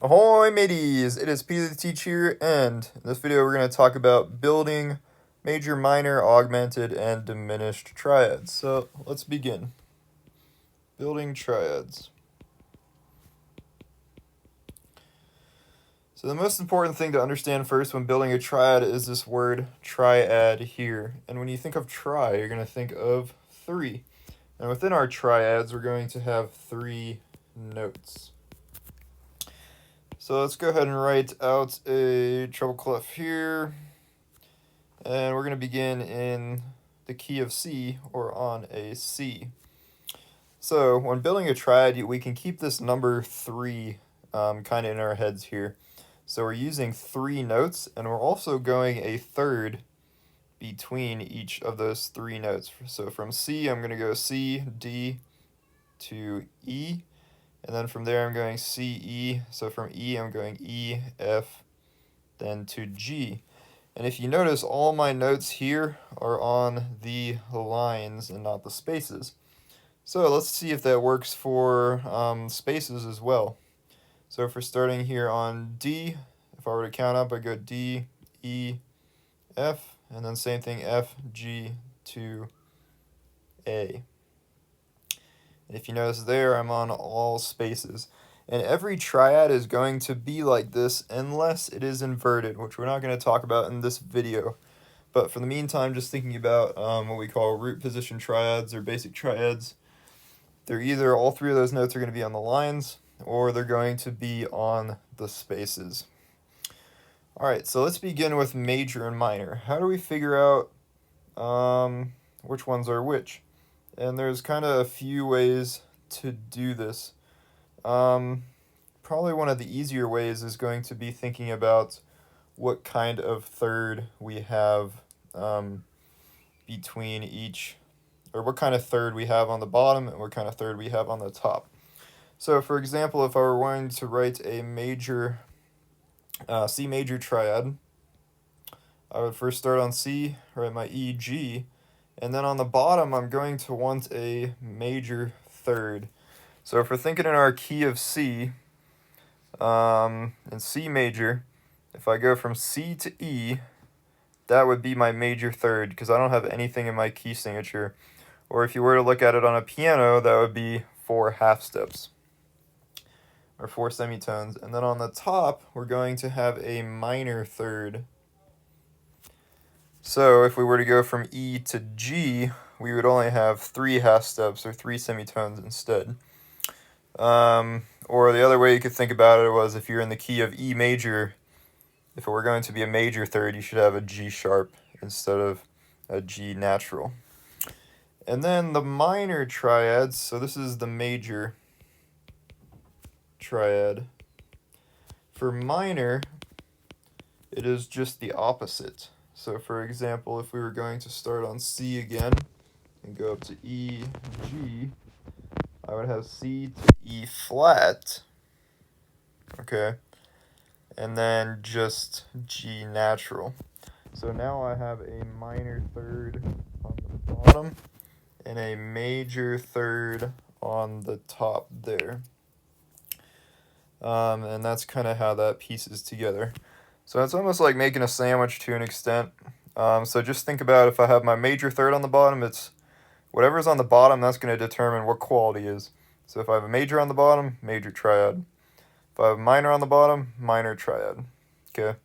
Ahoy mateys! It is Peter the Teacher, and in this video we're going to talk about building major, minor, augmented, and diminished triads. So let's begin. Building triads. So the most important thing to understand first when building a triad is this word triad here. And when you think of tri, you're going to think of three. And within our triads, we're going to have three notes. So let's go ahead and write out a treble clef here. And we're going to begin in the key of C, or on a C. So when building a triad, we can keep this number 3 kind of in our heads here. So we're using 3 notes, and we're also going a third between each of those 3 notes. So from C, I'm going to go C, D to E. And then from there, I'm going C, E. So from E, I'm going E, F, then to G. And if you notice, all my notes here are on the lines and not the spaces. So let's see if that works for spaces as well. So if we're starting here on D, if I were to count up, I go D, E, F, and then same thing, F, G to A. And if you notice there, I'm on all spaces. And every triad is going to be like this unless it is inverted, which we're not going to talk about in this video. But for the meantime, just thinking about what we call root position triads or basic triads. They're either all 3 of those notes are going to be on the lines, or they're going to be on the spaces. Alright, so let's begin with major and minor. How do we figure out which ones are which? And there's kind of a few ways to do this. Probably one of the easier ways is going to be thinking about what kind of third we have between each, or what kind of third we have on the bottom and what kind of third we have on the top. So for example, if I were wanting to write a major, C major triad, I would first start on C, write my E, G, and then on the bottom I'm going to want a major third. So if we're thinking in our key of C, in C major, if I go from C to E, that would be my major third because I don't have anything in my key signature. Or if you were to look at it on a piano, that would be 4 half steps, or 4 semitones. And then on the top, we're going to have a minor third. So if we were to go from E to G, we would only have 3 half steps, or 3 semitones instead. Or the other way you could think about it was if you're in the key of E major, if it were going to be a major third, you should have a G sharp instead of a G natural. And then the minor triads, so this is the major triad. For minor, it is just the opposite. So for example, if we were going to start on C again and go up to E, G, I would have C to E flat, okay, and then just G natural. So now I have a minor third on the bottom and a major third on the top there. And that's kind of how that pieces together. So it's almost like making a sandwich to an extent. So just think about if I have my major third on the bottom, it's whatever's on the bottom, that's going to determine what quality is. So if I have a major on the bottom, major triad. If I have a minor on the bottom, minor triad. Okay.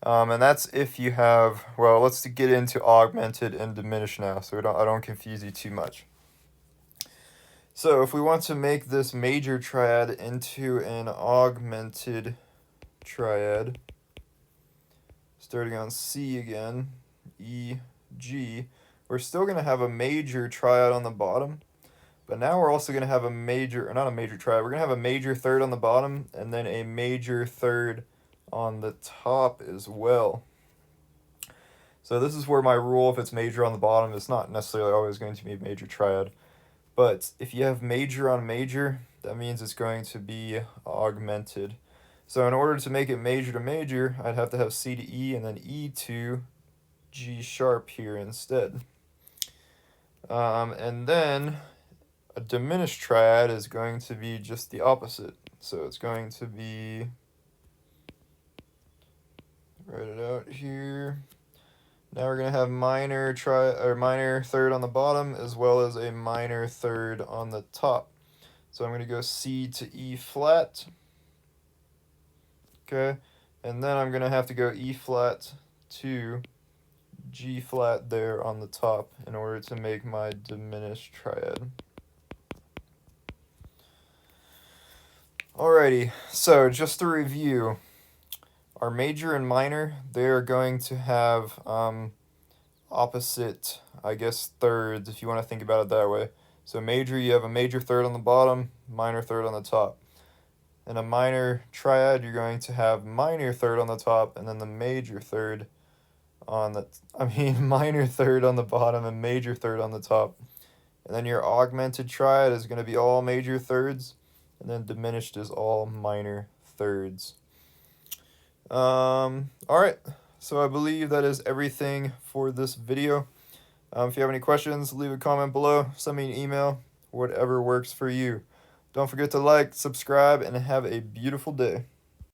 And that's if you have, well, let's get into augmented and diminished now, so I don't confuse you too much. So if we want to make this major triad into an augmented triad, starting on C again, E, G, we're still going to have a major triad on the bottom, but now we're also going to have a major, or not a major triad, we're going to have a major third on the bottom, and then a major third on the top as well. So this is where my rule, if it's major on the bottom, it's not necessarily always going to be a major triad. But if you have major on major, that means it's going to be augmented. So in order to make it major to major, I'd have to have C to E and then E to G sharp here instead. And then a diminished triad is going to be just the opposite. So it's going to be, write it out here. Now we're going to have minor third on the bottom as well as a minor third on the top. So I'm going to go C to E flat. Okay, and then I'm going to have to go E flat to G flat there on the top in order to make my diminished triad. Alrighty, so just to review, our major and minor, they are going to have opposite, I guess, thirds, if you want to think about it that way. So major, you have a major third on the bottom, minor third on the top. In a minor triad, you're going to have minor third on the top, and then the major third on the, minor third on the bottom and major third on the top. And then your augmented triad is going to be all major thirds, and then diminished is all minor thirds. Alright, so I believe that is everything for this video. If you have any questions, leave a comment below, send me an email, whatever works for you. Don't forget to like, subscribe, and have a beautiful day.